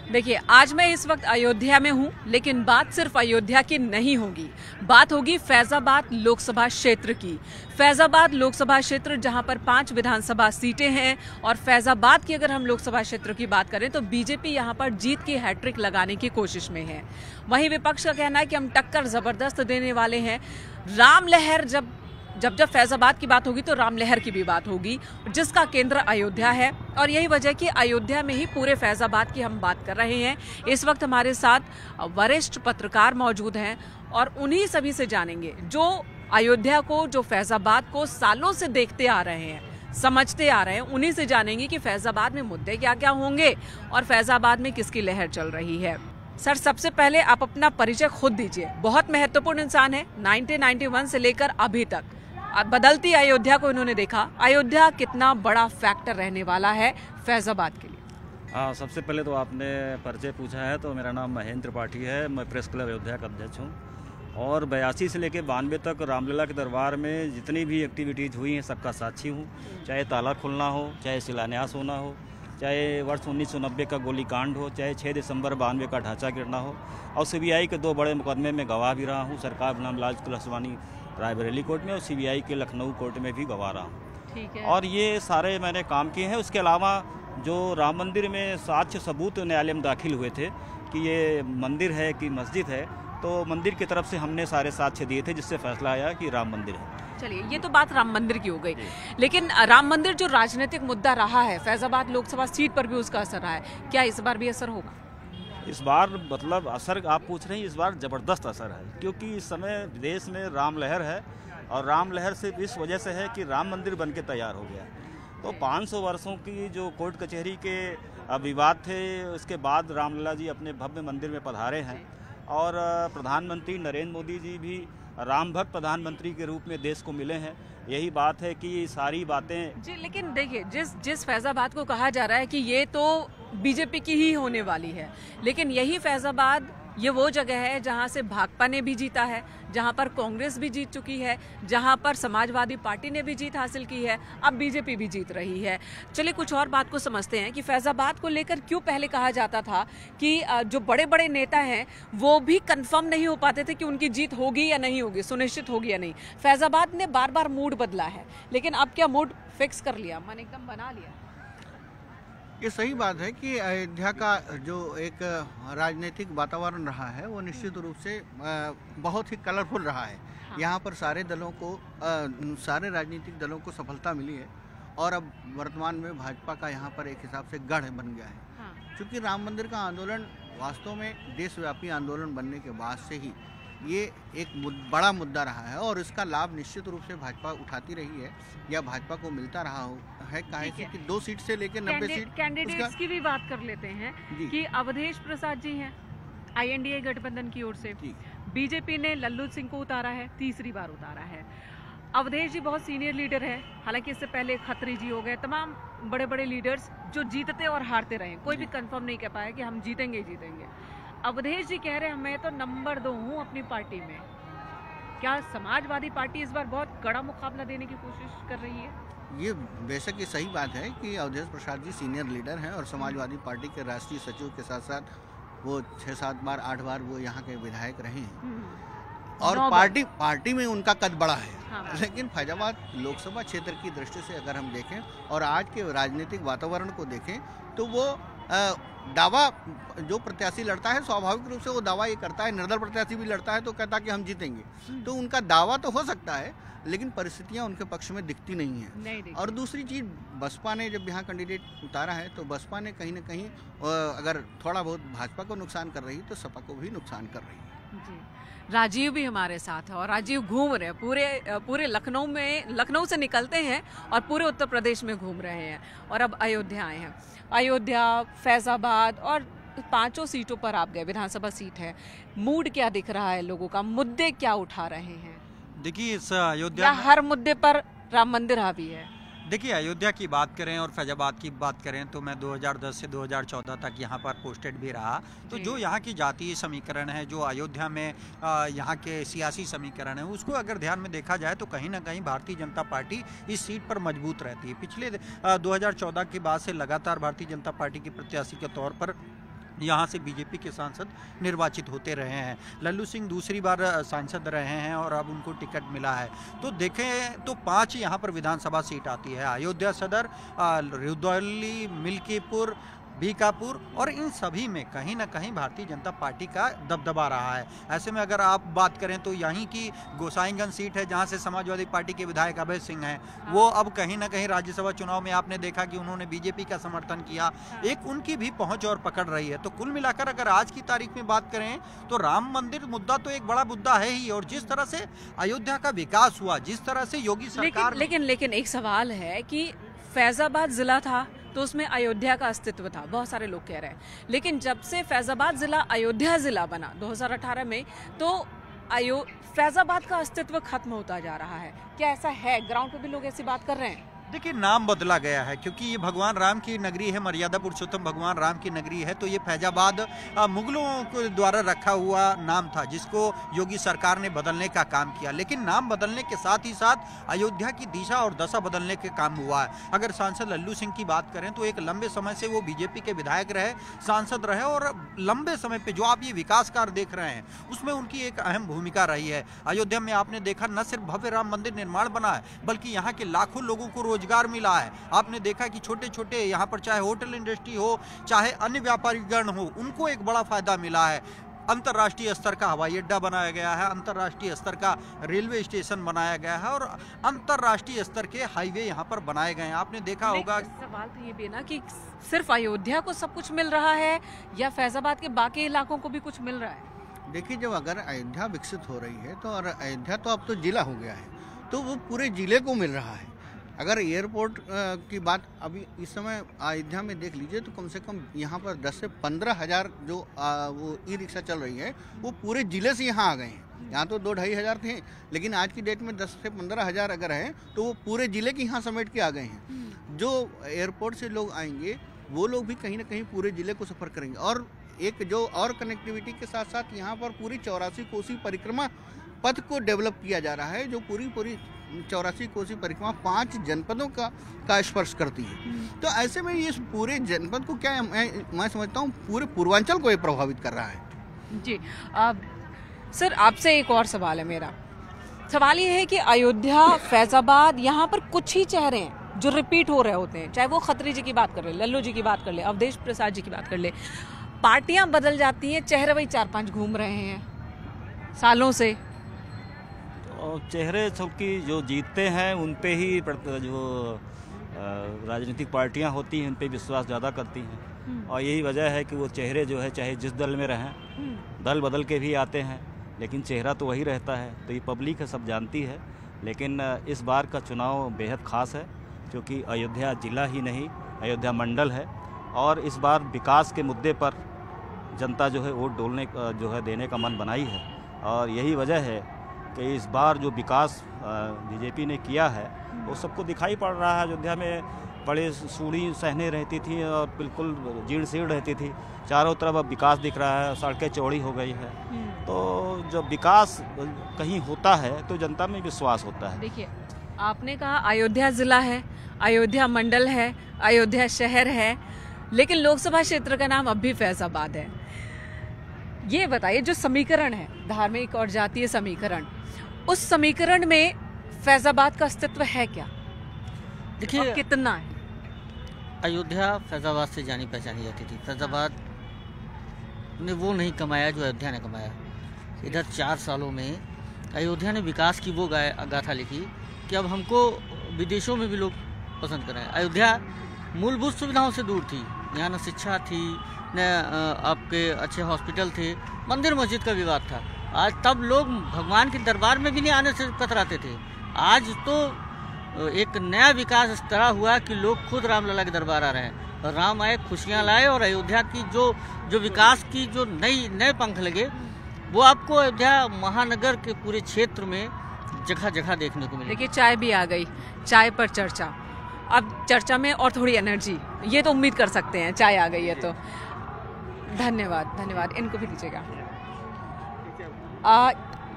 देखिए, आज मैं इस वक्त अयोध्या में हूँ, लेकिन बात सिर्फ अयोध्या की नहीं होगी। बात होगी फैजाबाद लोकसभा क्षेत्र की। फैजाबाद लोकसभा क्षेत्र जहां पर 5 विधानसभा सीटें हैं, और फैजाबाद की अगर हम लोकसभा क्षेत्र की बात करें तो बीजेपी यहां पर जीत की हैट्रिक लगाने की कोशिश में है। वहीं विपक्ष का कहना है कि हम टक्कर जबरदस्त देने वाले हैं। राम लहर जब फैजाबाद की बात होगी तो राम लहर की भी बात होगी, जिसका केंद्र अयोध्या है। और यही वजह कि अयोध्या में ही पूरे फैजाबाद की हम बात कर रहे हैं। इस वक्त हमारे साथ वरिष्ठ पत्रकार मौजूद हैं और उन्हीं सभी से जानेंगे जो अयोध्या को, जो फैजाबाद को सालों से देखते आ रहे हैं, समझते आ रहे हैं। उन्हीं से जानेंगे कि फैजाबाद में मुद्दे क्या क्या होंगे और फैजाबाद में किसकी लहर चल रही है। सर, सबसे पहले आप अपना परिचय खुद दीजिए। बहुत महत्वपूर्ण इंसान है। 1991 से लेकर अभी तक बदलती अयोध्या को इन्होंने देखा। अयोध्या कितना बड़ा फैक्टर रहने वाला है फैजाबाद के लिए? हाँ, सबसे पहले तो आपने परिचय पूछा है तो मेरा नाम महेंद्र त्रिपाठी है। मैं प्रेस क्लब अयोध्या का अध्यक्ष हूँ और 82 से लेकर 92 तक रामलीला के दरबार में जितनी भी एक्टिविटीज़ हुई हैं सबका साक्षी हूँ। चाहे ताला खुलना हो, चाहे शिलान्यास होना हो, चाहे वर्ष 1990 का गोलीकांड हो, चाहे 6 दिसंबर 92 का ढांचा गिरना हो, और सीबीआई के 2 बड़े मुकदमे में गवाह भी रहा हूँ। सरकार बनाम लाल कुलहसवानी रायबरेली कोर्ट में और सीबीआई के लखनऊ कोर्ट में भी गवाह रहा हूँ। ठीक है। और ये सारे मैंने काम किए हैं। उसके अलावा जो राम मंदिर में साक्ष्य सबूत न्यायालय में दाखिल हुए थे कि ये मंदिर है कि मस्जिद है, तो मंदिर की तरफ से हमने सारे साक्ष्य दिए थे, जिससे फैसला आया कि राम मंदिर है। चलिए, ये तो बात राम मंदिर की हो गई, लेकिन राम मंदिर जो राजनीतिक मुद्दा रहा है, फैजाबाद लोकसभा सीट पर भी उसका असर रहा है। क्या इस बार भी असर होगा? इस बार मतलब असर आप पूछ रहे हैं, इस बार ज़बरदस्त असर है, क्योंकि इस समय देश में राम लहर है। और राम लहर सिर्फ इस वजह से है कि राम मंदिर बन के तैयार हो गया। तो 500 वर्षों की जो कोर्ट कचहरी के विवाद थे, उसके बाद रामलला जी अपने भव्य मंदिर में पधारे हैं। और प्रधानमंत्री नरेंद्र मोदी जी भी राम भक्त प्रधानमंत्री के रूप में देश को मिले हैं। यही बात है कि सारी बातें जी, लेकिन देखिए, जिस फैजाबाद को कहा जा रहा है कि ये तो बीजेपी की ही होने वाली है, लेकिन यही फैजाबाद ये वो जगह है जहां से भाकपा ने भी जीता है, जहां पर कांग्रेस भी जीत चुकी है, जहां पर समाजवादी पार्टी ने भी जीत हासिल की है, अब बीजेपी भी जीत रही है। चलिए, कुछ और बात को समझते हैं कि फैजाबाद को लेकर क्यों पहले कहा जाता था कि जो बड़े बड़े नेता हैं वो भी कंफर्म नहीं हो पाते थे कि उनकी जीत होगी या नहीं होगी, सुनिश्चित होगी या नहीं। फैजाबाद ने बार बार मूड बदला है, लेकिन अब क्या मूड फिक्स कर लिया, मन एकदम बना लिया? ये सही बात है कि अयोध्या का जो एक राजनीतिक वातावरण रहा है वो निश्चित रूप से बहुत ही कलरफुल रहा है। हाँ। यहाँ पर सारे दलों को, सारे राजनीतिक दलों को सफलता मिली है और अब वर्तमान में भाजपा का यहाँ पर एक हिसाब से गढ़ बन गया है। हाँ। क्योंकि राम मंदिर का आंदोलन वास्तव में देशव्यापी आंदोलन बनने के बाद से ही ये एक बड़ा मुद्दा रहा है और इसका लाभ निश्चित रूप से भाजपा उठाती रही है या भाजपा को मिलता रहा है। काहे कि 2 सीट से लेकर 90 सीट। कैंडिडेट्स की भी बात कर लेते हैं कि अवधेश प्रसाद जी हैं INDA गठबंधन की ओर से, बीजेपी ने लल्लू सिंह को उतारा है, तीसरी बार उतारा है। अवधेश जी बहुत सीनियर लीडर है, हालांकि इससे पहले खत्री जी हो गए, तमाम बड़े बड़े लीडर्स जो जीतते और हारते रहे, कोई भी कंफर्म नहीं कह पाया कि हम जीतेंगे ही जीतेंगे। अवधेश जी कह रहे हैं मैं तो नंबर 2 हूँ अपनी पार्टी में। क्या समाजवादी पार्टी इस बार बहुत कड़ा मुकाबला देने की कोशिश कर रही है? ये बेशक ये सही बात है कि अवधेश प्रसाद जी सीनियर लीडर हैं और समाजवादी पार्टी के राष्ट्रीय सचिव के साथ साथ वो 6-7 बार 8 बार वो यहाँ के विधायक रहे हैं और पार्टी में उनका कद बड़ा है। हाँ। लेकिन फैजाबाद लोकसभा क्षेत्र की दृष्टि से अगर हम देखें और आज के राजनीतिक वातावरण को देखें तो वो दावा जो प्रत्याशी लड़ता है स्वाभाविक रूप से वो दावा ये करता है, निर्दल प्रत्याशी भी लड़ता है तो कहता है कि हम जीतेंगे। तो उनका दावा तो हो सकता है लेकिन परिस्थितियां उनके पक्ष में दिखती नहीं है। और दूसरी चीज़, बसपा ने जब यहाँ कैंडिडेट उतारा है तो बसपा ने कहीं ना कहीं अगर थोड़ा बहुत भाजपा को नुकसान कर रही तो सपा को भी नुकसान कर रही है। जी। राजीव भी हमारे साथ है और राजीव घूम रहे हैं पूरे लखनऊ से निकलते हैं और पूरे उत्तर प्रदेश में घूम रहे हैं और अब अयोध्या आए हैं। अयोध्या, फैजाबाद और 5 सीटों पर आप गए, विधानसभा सीट है। मूड क्या दिख रहा है लोगों का, मुद्दे क्या उठा रहे हैं? देखिए, इस अयोध्या हर मुद्दे पर राम मंदिर हावी है। देखिए, अयोध्या की बात करें और फैजाबाद की बात करें तो मैं 2010 से 2014 तक यहाँ पर पोस्टेड भी रहा। तो जो यहाँ की जातीय समीकरण है, जो अयोध्या में यहाँ के सियासी समीकरण है, उसको अगर ध्यान में देखा जाए तो कहीं ना कहीं भारतीय जनता पार्टी इस सीट पर मजबूत रहती है। पिछले 2014 के बाद से लगातार भारतीय जनता पार्टी के प्रत्याशी के तौर पर यहाँ से बीजेपी के सांसद निर्वाचित होते रहे हैं। लल्लू सिंह दूसरी बार सांसद रहे हैं और अब उनको टिकट मिला है। तो देखें तो 5 यहाँ पर विधानसभा सीट आती है, अयोध्या सदर, रुदौली, मिल्कीपुर, बीकापुर, और इन सभी में कहीं ना कहीं भारतीय जनता पार्टी का दबदबा रहा है। ऐसे में अगर आप बात करें तो यहीं की गोसाईगंज सीट है जहां से समाजवादी पार्टी के विधायक अभय सिंह हैं, वो अब कहीं ना कहीं राज्यसभा चुनाव में आपने देखा कि उन्होंने बीजेपी का समर्थन किया, एक उनकी भी पहुंच और पकड़ रही है। तो कुल मिलाकर अगर आज की तारीख में बात करें तो राम मंदिर मुद्दा तो एक बड़ा मुद्दा है ही, और जिस तरह से अयोध्या का विकास हुआ, जिस तरह से योगी सरकार लेकिन एक सवाल है कि फैजाबाद जिला था तो उसमें अयोध्या का अस्तित्व था, बहुत सारे लोग कह रहे हैं, लेकिन जब से फैजाबाद जिला अयोध्या जिला बना 2018 में, तो फैजाबाद का अस्तित्व खत्म होता जा रहा है। क्या ऐसा है? ग्राउंड पे भी लोग ऐसी बात कर रहे हैं? देखिए, नाम बदला गया है क्योंकि ये भगवान राम की नगरी है, मर्यादा पुरुषोत्तम भगवान राम की नगरी है। तो ये फैजाबाद मुगलों के द्वारा रखा हुआ नाम था जिसको योगी सरकार ने बदलने का काम किया, लेकिन नाम बदलने के साथ ही साथ अयोध्या की दिशा और दशा बदलने के काम हुआ है। अगर सांसद लल्लू सिंह की बात करें तो एक लंबे समय से वो बीजेपी के विधायक रहे, सांसद रहे, और लंबे समय पे जो आप ये विकास कार्य देख रहे हैं उसमें उनकी एक अहम भूमिका रही है। अयोध्या में आपने देखा न सिर्फ भव्य राम मंदिर निर्माण बना है, बल्कि यहाँ के लाखों लोगों को रोजगार मिला है। आपने देखा कि छोटे छोटे यहाँ पर चाहे होटल इंडस्ट्री हो, चाहे अन्य व्यापारीगण हो, उनको एक बड़ा फायदा मिला है। अंतर्राष्ट्रीय स्तर का हवाई अड्डा बनाया गया है, अंतर्राष्ट्रीय स्तर का रेलवे स्टेशन बनाया गया है, और अंतर्राष्ट्रीय स्तर के हाईवे यहाँ पर बनाए गए हैं। आपने देखा होगा, सवाल तो ये भी ना कि सिर्फ अयोध्या को सब कुछ मिल रहा है या फैजाबाद के बाकी इलाकों को भी कुछ मिल रहा है? देखिए, जब अगर अयोध्या विकसित हो रही है तो, और अयोध्या तो अब तो जिला हो गया है, तो वो पूरे जिले को मिल रहा है। अगर एयरपोर्ट की बात अभी इस समय अयोध्या में देख लीजिए तो कम से कम यहाँ पर 10 से 15 हज़ार जो वो ई रिक्शा चल रही है वो पूरे ज़िले से यहाँ आ गए हैं। यहाँ तो 2-2.5 हज़ार थे, लेकिन आज की डेट में 10 से 15 हज़ार अगर है तो वो पूरे ज़िले के यहाँ समेट के आ गए हैं। जो एयरपोर्ट से लोग आएंगे वो लोग भी कहीं ना कहीं पूरे ज़िले को सफ़र करेंगे। और एक जो और कनेक्टिविटी के साथ साथ यहाँ पर पूरी 84 कोसी परिक्रमा पथ को डेवलप किया जा रहा है, जो पूरी 84 कोसी परिक्रमा 5 जनपदों का स्पर्श करती है। तो ऐसे में ये पूरे जनपद को क्या मैं समझता हूँ पूरे पूर्वांचल को ये प्रभावित कर रहा है। जी सर, आपसे एक और सवाल है मेरा। सवाल ये है कि अयोध्या, फैजाबाद, यहाँ पर कुछ ही चेहरे हैं जो रिपीट हो रहे होते हैं, चाहे वो खत्री जी की बात कर ले, लल्लू जी की बात कर ले, अवधेश प्रसाद जी की बात कर ले। पार्टियां बदल जाती हैं, चेहरे वही 4-5 घूम रहे हैं सालों से। और चेहरे सबकी जो जीतते हैं उन पे ही जो राजनीतिक पार्टियां होती हैं उन पे विश्वास ज़्यादा करती हैं, और यही वजह है कि वो चेहरे जो है चाहे जिस दल में रहें, दल बदल के भी आते हैं लेकिन चेहरा तो वही रहता है। तो ये पब्लिक है, सब जानती है। लेकिन इस बार का चुनाव बेहद ख़ास है क्योंकि अयोध्या जिला ही नहीं, अयोध्या मंडल है, और इस बार विकास के मुद्दे पर जनता जो है वोट देने का मन बनाई है। और यही वजह है कि इस बार जो विकास बीजेपी ने किया है वो सबको दिखाई पड़ रहा है। अयोध्या में बड़े सूढ़ी सहने रहती थी और बिल्कुल जीर्ण शीर्ण रहती थी, चारों तरफ अब विकास दिख रहा है, सड़कें चौड़ी हो गई है। तो जब विकास कहीं होता है तो जनता में विश्वास होता है। देखिए, आपने कहा अयोध्या जिला है, अयोध्या मंडल है, अयोध्या शहर है, लेकिन लोकसभा क्षेत्र का नाम अब भी फैजाबाद है। ये बताइए, जो समीकरण है धार्मिक और जातीय समीकरण, उस समीकरण में फैजाबाद का अस्तित्व है क्या? देखिए, कितना है? अयोध्या फैजाबाद से जानी पहचानी जाती थी। फैजाबाद ने वो नहीं कमाया जो अयोध्या ने कमाया। इधर 4 सालों में अयोध्या ने विकास की वो गाथा लिखी कि अब हमको विदेशों में भी लोग पसंद करें। अयोध्या मूलभूत सुविधाओं से दूर थी, यहाँ न शिक्षा थी, न आपके अच्छे हॉस्पिटल थे, मंदिर मस्जिद का विवाद था। आज तब लोग भगवान के दरबार में भी नहीं आने से कतराते थे। आज तो एक नया विकास इस तरह हुआ कि लोग खुद रामलला के दरबार आ रहे हैं, और राम आए, खुशियाँ लाए, और अयोध्या की जो विकास की जो नए पंख लगे वो आपको अयोध्या महानगर के पूरे क्षेत्र में जगह जगह देखने को मिले। देखिए, चाय भी आ गई, चाय पर चर्चा। अब चर्चा में और थोड़ी एनर्जी, ये तो उम्मीद कर सकते हैं, चाय आ गई है तो। धन्यवाद। इनको भी दीजिएगा।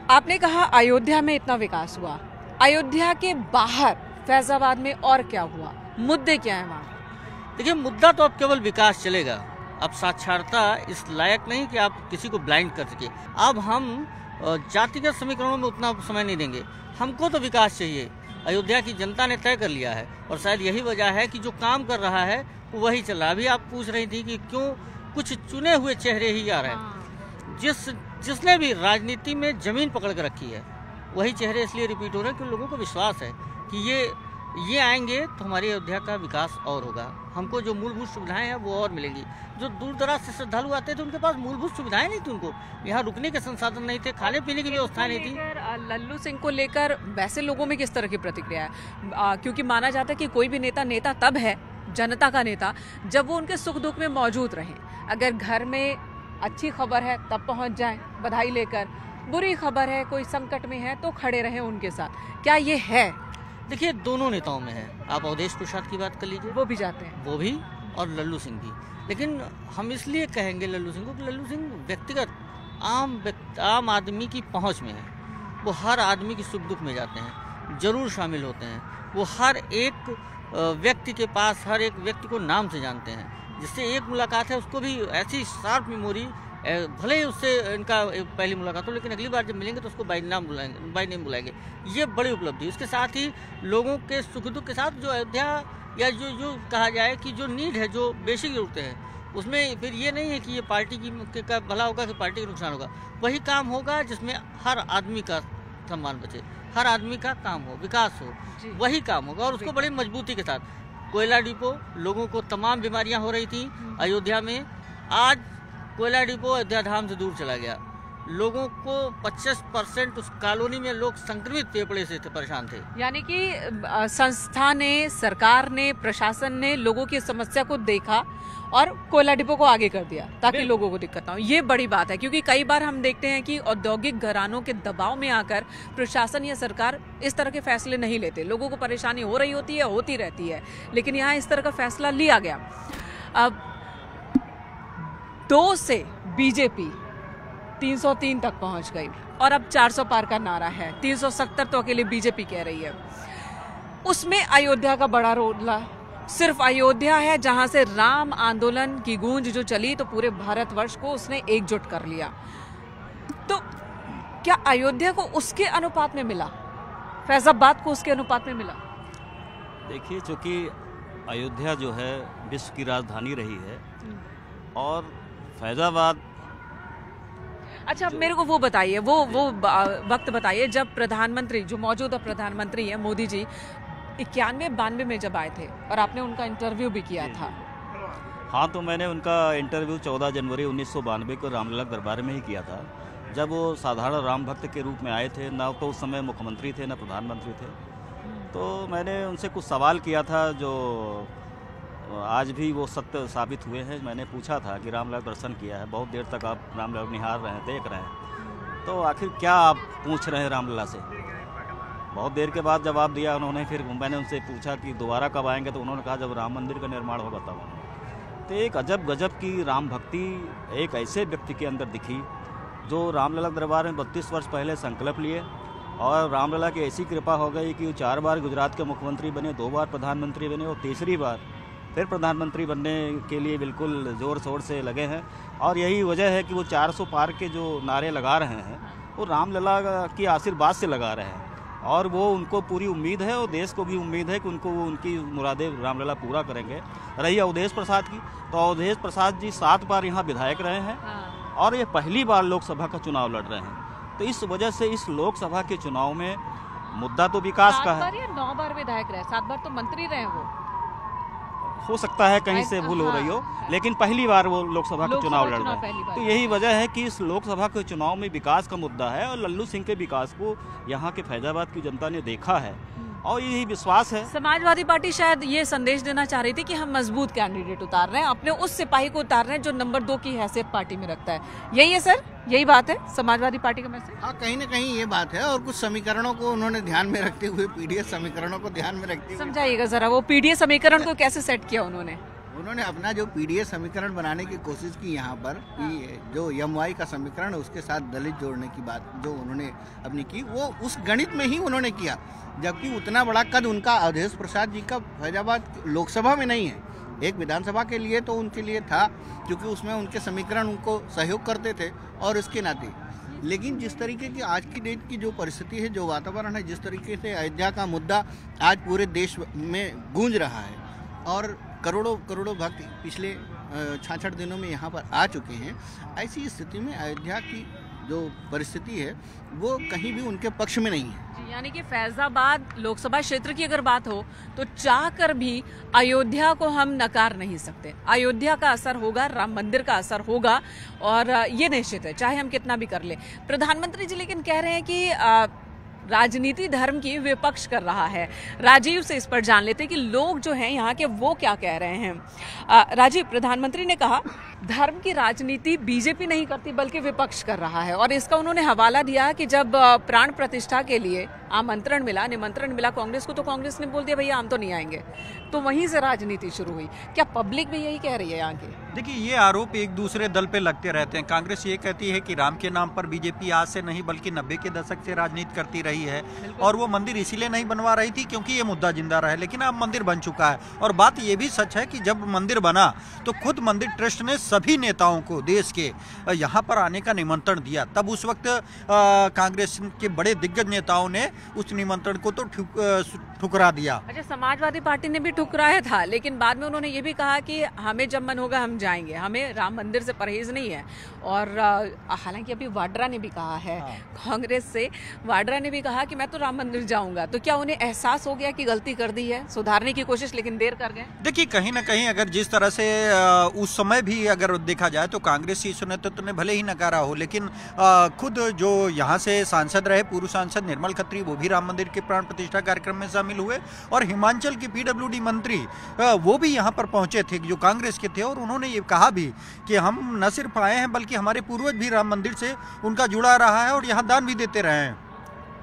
आपने कहा अयोध्या में इतना विकास हुआ, अयोध्या के बाहर फैजाबाद में और क्या हुआ? मुद्दे क्या है वहाँ? देखिए, मुद्दा तो अब केवल विकास चलेगा, अब साक्षरता इस लायक नहीं कि आप किसी को ब्लाइंड कर सके। अब हम जातिगत समीकरणों में उतना समय नहीं देंगे, हमको तो विकास चाहिए। अयोध्या की जनता ने तय कर लिया है और शायद यही वजह है कि जो काम कर रहा है वो वही चल रहा है। अभी आप पूछ रही थी कि क्यों कुछ चुने हुए चेहरे ही आ रहे हैं। जिसने भी राजनीति में जमीन पकड़ कर रखी है वही चेहरे इसलिए रिपीट हो रहे हैं कि लोगों को विश्वास है कि ये आएंगे तो हमारी अयोध्या का विकास और होगा, हमको जो मूलभूत सुविधाएं हैं वो और मिलेंगी। जो दूर दराज से श्रद्धालु आते थे उनके पास मूलभूत सुविधाएं नहीं थी, उनको यहाँ रुकने के संसाधन नहीं थे, खाने पीने की व्यवस्था नहीं थी। लल्लू सिंह को लेकर वैसे लोगों में किस तरह की प्रतिक्रिया है? क्योंकि माना जाता है कि कोई भी नेता तब है, जनता का नेता, जब वो उनके सुख दुख में मौजूद रहे। अगर घर में अच्छी खबर है तब पहुंच जाए बधाई लेकर, बुरी खबर है कोई संकट में है तो खड़े रहे उनके साथ। क्या ये है? देखिए, दोनों नेताओं में है। आप अवधेश प्रसाद की बात कर लीजिए, वो भी जाते हैं, वो भी, और लल्लू सिंह भी। लेकिन हम इसलिए कहेंगे लल्लू सिंह को कि लल्लू सिंह व्यक्तिगत आम आदमी की पहुंच में है। वो हर आदमी की सुख दुख में जाते हैं, जरूर शामिल होते हैं। वो हर एक व्यक्ति के पास, हर एक व्यक्ति को नाम से जानते हैं। जिससे एक मुलाकात है उसको भी ऐसी शार्प मेमोरी, भले ही उससे इनका पहली मुलाकात हो लेकिन अगली बार जब मिलेंगे तो उसको बाई नेम बुलाएंगे। ये बड़ी उपलब्धि। इसके साथ ही लोगों के सुख दुख के साथ जो अयोध्या या जो कहा जाए कि जो नीड है, जो बेसिक जरूरतें हैं, उसमें फिर ये नहीं है कि ये पार्टी का भला होगा कि पार्टी का नुकसान होगा। वही काम होगा जिसमें हर आदमी का सम्मान बचे, हर आदमी का काम हो, विकास हो, वही काम होगा और उसको बड़ी मजबूती के साथ। कोयला डिपो, लोगों को तमाम बीमारियां हो रही थी अयोध्या में, आज कोयला डिपो अयोध्या धाम से दूर चला गया। लोगों को 25% उस कॉलोनी में लोग संक्रमित फेफड़े से परेशान थे। यानी कि संस्था ने, सरकार ने, प्रशासन ने लोगों की समस्या को देखा और कोयला डिपो को आगे कर दिया ताकि लोगों को दिक्कत ना हो। ये बड़ी बात है, क्योंकि कई बार हम देखते हैं कि औद्योगिक घरानों के दबाव में आकर प्रशासन या सरकार इस तरह के फैसले नहीं लेते। लोगों को परेशानी हो रही होती है, होती रहती है, लेकिन यहाँ इस तरह का फैसला लिया गया। अब 2 से बीजेपी 303 तक पहुंच गई और अब 400 पार का नारा है। 370 तो अकेले बीजेपी कह रही है। उसमें अयोध्या का बड़ा रोल है। सिर्फ अयोध्या है जहां से राम आंदोलन की गूंज जो चली तो पूरे भारतवर्ष को उसने एकजुट कर लिया। तो क्या अयोध्या को उसके अनुपात में मिला, फैजाबाद को उसके अनुपात में मिला? देखिए, चूंकि अयोध्या जो है विश्व की राजधानी रही है और फैजाबाद। अच्छा, मेरे को वो बताइए, वो वक्त बताइए जब प्रधानमंत्री, जो मौजूदा प्रधानमंत्री है मोदी जी, 91-92 में जब आए थे और आपने उनका इंटरव्यू भी किया था। हाँ, तो मैंने उनका इंटरव्यू 14 जनवरी 1992 को रामलला दरबार में ही किया था, जब वो साधारण राम भक्त के रूप में आए थे। ना तो उस समय मुख्यमंत्री थे, ना प्रधानमंत्री थे। तो मैंने उनसे कुछ सवाल किया था जो आज भी वो सत्य साबित हुए हैं। मैंने पूछा था कि रामलला दर्शन किया है, बहुत देर तक आप रामलला निहार रहे हैं, देख रहे हैं, तो आखिर क्या आप पूछ रहे हैं रामलला से? बहुत देर के बाद जवाब दिया उन्होंने। फिर मैंने उनसे पूछा कि दोबारा कब आएंगे, तो उन्होंने कहा जब राम मंदिर का निर्माण होगा तब आएंगे। तो एक अजब गजब की राम भक्ति एक ऐसे व्यक्ति के अंदर दिखी जो रामलला दरबार में 32 वर्ष पहले संकल्प लिए और रामलला की ऐसी कृपा हो गई कि वो 4 बार गुजरात के मुख्यमंत्री बने, 2 बार प्रधानमंत्री बने और तीसरी बार फिर प्रधानमंत्री बनने के लिए बिल्कुल ज़ोर शोर से लगे हैं। और यही वजह है कि वो 400 पार के जो नारे लगा रहे हैं वो रामलला की आशीर्वाद से लगा रहे हैं और वो उनको पूरी उम्मीद है और देश को भी उम्मीद है कि उनको वो उनकी मुरादें रामलला पूरा करेंगे। रही अवधेश प्रसाद की, तो अवधेश प्रसाद जी 7 बार यहाँ विधायक रहे हैं और ये पहली बार लोकसभा का चुनाव लड़ रहे हैं। तो इस वजह से इस लोकसभा के चुनाव में मुद्दा तो विकास का है। 7 बार या 9 बार विधायक रहे, 7 बार तो मंत्री रहे। वो हो सकता है कहीं से भूल हो रही हो, लेकिन पहली बार वो लोकसभा का चुनाव लड़ रहे हैं। तो यही वजह है कि इस लोकसभा के चुनाव में विकास का मुद्दा है और लल्लू सिंह के विकास को यहाँ के फैजाबाद की जनता ने देखा है और यही विश्वास है। समाजवादी पार्टी शायद ये संदेश देना चाह रही थी कि हम मजबूत कैंडिडेट उतार रहे हैं, अपने उस सिपाही को उतार रहे हैं जो नंबर 2 की हैसियत पार्टी में रखता है। यही है सर, यही बात है समाजवादी पार्टी का मैसेज। हाँ, कहीं ना कहीं ये बात है और कुछ समीकरणों को उन्होंने ध्यान में रखते हुए, पीडीएस समीकरणों को ध्यान में रखते हुए, समझाइएगा जरा वो पीडीएस समीकरण को कैसे सेट किया उन्होंने अपना जो पीडीएस समीकरण बनाने की कोशिश की यहाँ पर, कि जो एमवाई का समीकरण है उसके साथ दलित जोड़ने की बात जो उन्होंने अपनी की, वो उस गणित में ही उन्होंने किया। जबकि उतना बड़ा कद उनका अवधेश प्रसाद जी का फैजाबाद लोकसभा में नहीं है, एक विधानसभा के लिए तो उनके लिए था, क्योंकि उसमें उनके समीकरण उनको सहयोग करते थे और इसके नाते। लेकिन जिस तरीके की आज की डेट की जो परिस्थिति है, जो वातावरण है, जिस तरीके से अयोध्या का मुद्दा आज पूरे देश में गूंज रहा है और करोड़ों भक्त पिछले 66 दिनों में यहाँ पर आ चुके हैं, ऐसी स्थिति में अयोध्या की जो परिस्थिति है वो कहीं भी उनके पक्ष में नहीं है। यानी कि फैजाबाद लोकसभा क्षेत्र की अगर बात हो तो चाह कर भी अयोध्या को हम नकार नहीं सकते। अयोध्या का असर होगा, राम मंदिर का असर होगा और ये निश्चित है, चाहे हम कितना भी कर ले। प्रधानमंत्री जी लेकिन कह रहे हैं कि राजनीति धर्म की विपक्ष कर रहा है। राजीव से इस पर जान लेते हैं कि लोग जो हैं यहाँ के वो क्या कह रहे हैं। राजीव, प्रधानमंत्री ने कहा धर्म की राजनीति बीजेपी नहीं करती बल्कि विपक्ष कर रहा है, और इसका उन्होंने हवाला दिया कि जब प्राण प्रतिष्ठा के लिए आमंत्रण मिला, निमंत्रण मिला कांग्रेस को, तो कांग्रेस ने बोल दिया भैया हम तो नहीं आएंगे। तो वहीं से राजनीति शुरू हुई। क्या पब्लिक भी यही कह रही है यहाँ की? देखिए, ये आरोप एक दूसरे दल पे लगते रहते हैं। कांग्रेस ये कहती है कि राम के नाम पर बीजेपी आज से नहीं बल्कि 90 के दशक से राजनीति करती रही है, और वो मंदिर इसीलिए नहीं बनवा रही थी क्योंकि ये मुद्दा जिंदा रहे, लेकिन अब मंदिर बन चुका है। और बात ये भी सच है कि जब मंदिर बना तो खुद मंदिर ट्रस्ट ने सभी नेताओं को देश के यहाँ पर आने का निमंत्रण दिया। तब उस वक्त कांग्रेस के बड़े दिग्गज नेताओं ने उस निमंत्रण को तो ठुकरा दिया। अच्छा, समाजवादी पार्टी ने भी ठुकराया था, लेकिन बाद में उन्होंने ये भी कहा कि हमें जब मन होगा हम जाएंगे, हमें राम मंदिर से परहेज नहीं है। और हालांकि अभी वाड्रा ने भी कहा है, कांग्रेस से वाड्रा ने भी कहा कि मैं तो राम मंदिर जाऊंगा। तो क्या उन्हें एहसास हो गया कि गलती कर दी है, सुधारने की कोशिश लेकिन देर कर गए? देखिए, कहीं ना कहीं अगर जिस तरह से उस समय भी अगर देखा जाए तो कांग्रेस शीर्ष नेतृत्व ने भले ही नकारा हो, लेकिन खुद जो यहाँ से सांसद रहे, पूर्व सांसद निर्मल खत्री, वो भी राम मंदिर के प्राण प्रतिष्ठा कार्यक्रम में शामिल हुए, और हिमाचल के पीडब्ल्यूडी मंत्री वो भी यहाँ पर पहुंचे थे जो कांग्रेस के थे, और उन्होंने ये कहा भी कि हम न सिर्फ आए हैं बल्कि हमारे पूर्वज भी राम मंदिर से उनका जुड़ा रहा है और यहाँ दान भी देते रहे हैं।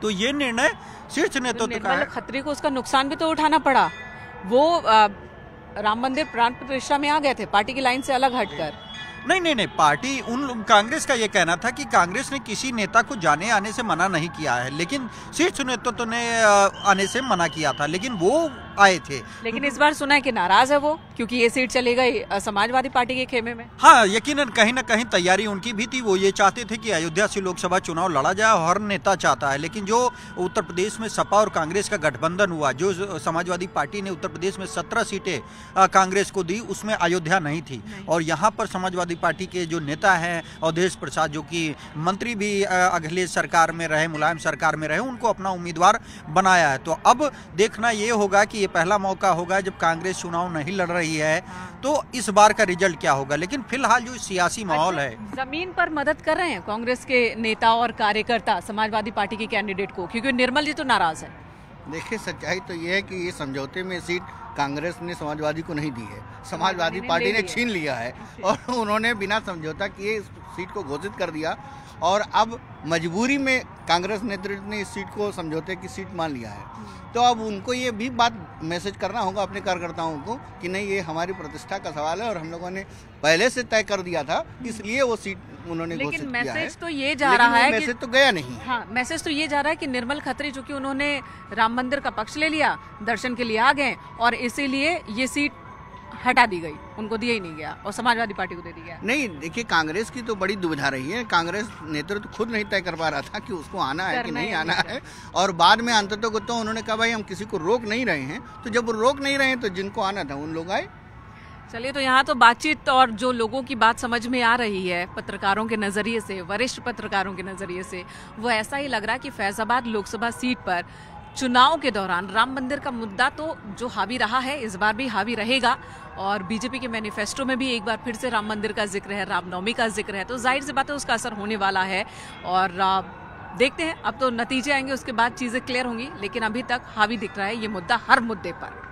तो ये निर्णय शीर्ष नेतृत्व का है। खत्री को उसका नुकसान भी तो उठाना पड़ा। वो राम मंदिर प्राण प्रतिष्ठा में आ गए थे पार्टी की लाइन से अलग हटकर। नहीं, पार्टी कांग्रेस का ये कहना था कि कांग्रेस ने किसी नेता को जाने आने से मना नहीं किया है, लेकिन शीर्ष नेतृत्व ने आने से मना किया था, लेकिन वो आए थे। लेकिन इस बार सुना है कि नाराज है वो, क्योंकि ये सीट चली गई समाजवादी पार्टी के खेमे में। हाँ, यकीनन कहीं ना कहीं तैयारी उनकी भी थी। वो ये चाहते थे कि अयोध्या से लोकसभा चुनाव लड़ा जाए, हर नेता चाहता है, लेकिन जो उत्तर प्रदेश में सपा और कांग्रेस का गठबंधन हुआ, जो समाजवादी पार्टी ने उत्तर प्रदेश में 17 सीटें कांग्रेस को दी, उसमें अयोध्या नहीं थी। और यहाँ पर समाजवादी पार्टी के जो नेता हैं अवधेश प्रसाद, जो कि मंत्री भी अखिलेश सरकार में रहे, मुलायम सरकार में रहे, उनको अपना उम्मीदवार बनाया है। तो अब देखना ये होगा कि ये पहला मौका होगा जब कांग्रेस चुनाव नहीं लड़ रही है, तो इस बार का रिजल्ट क्या होगा। लेकिन फिलहाल जो सियासी माहौल है, जमीन पर मदद कर रहे हैं कांग्रेस के नेता और कार्यकर्ता समाजवादी पार्टी के कैंडिडेट को, क्योंकि निर्मल जी तो नाराज है। देखिए, सच्चाई तो ये है कि ये समझौते में सीट कांग्रेस ने समाजवादी को नहीं दी है, समाजवादी पार्टी ने छीन लिया है, और उन्होंने बिना समझौता किए इस सीट को घोषित कर दिया, और अब मजबूरी में कांग्रेस नेतृत्व ने इस सीट को समझौते की सीट मान लिया है। तो अब उनको ये भी बात मैसेज करना होगा अपने कार्यकर्ताओं को कि नहीं, ये हमारी प्रतिष्ठा का सवाल है और हम लोगों ने पहले से तय कर दिया था, इसलिए वो सीट उन्होंने घोषित किया है। लेकिन मैसेज तो ये जा रहा है, मैसेज तो गया नहीं। हाँ, मैसेज तो ये जा रहा है कि निर्मल खत्री, चूंकि उन्होंने राम मंदिर का पक्ष ले लिया, दर्शन के लिए आ गए, और इसीलिए ये सीट हटा दी गई, उनको दिया ही नहीं गया और समाजवादी पार्टी को दे दिया गया। नहीं, देखिए, कांग्रेस की तो बड़ी दुविधा रही है। कांग्रेस नेतृत्व खुद नहीं तय कर पा रहा था कि उसको आना है कि नहीं आना है, और बाद में अंततः को तो उन्होंने कहा भाई हम किसी को रोक नहीं रहे हैं, तो जब रोक नहीं रहे हैं तो जिनको आना था उन लोग आए। चलिए, तो यहाँ तो बातचीत और जो लोगों की बात समझ में आ रही है पत्रकारों के नजरिए से, वरिष्ठ पत्रकारों के नजरिए से, वो ऐसा ही लग रहा है कि फैजाबाद लोकसभा सीट पर चुनाव के दौरान राम मंदिर का मुद्दा तो जो हावी रहा है, इस बार भी हावी रहेगा, और बीजेपी के मैनिफेस्टो में भी एक बार फिर से राम मंदिर का जिक्र है, रामनवमी का जिक्र है, तो जाहिर सी बात है उसका असर होने वाला है। और देखते हैं, अब तो नतीजे आएंगे, उसके बाद चीजें क्लियर होंगी, लेकिन अभी तक हावी दिख रहा है ये मुद्दा हर मुद्दे पर।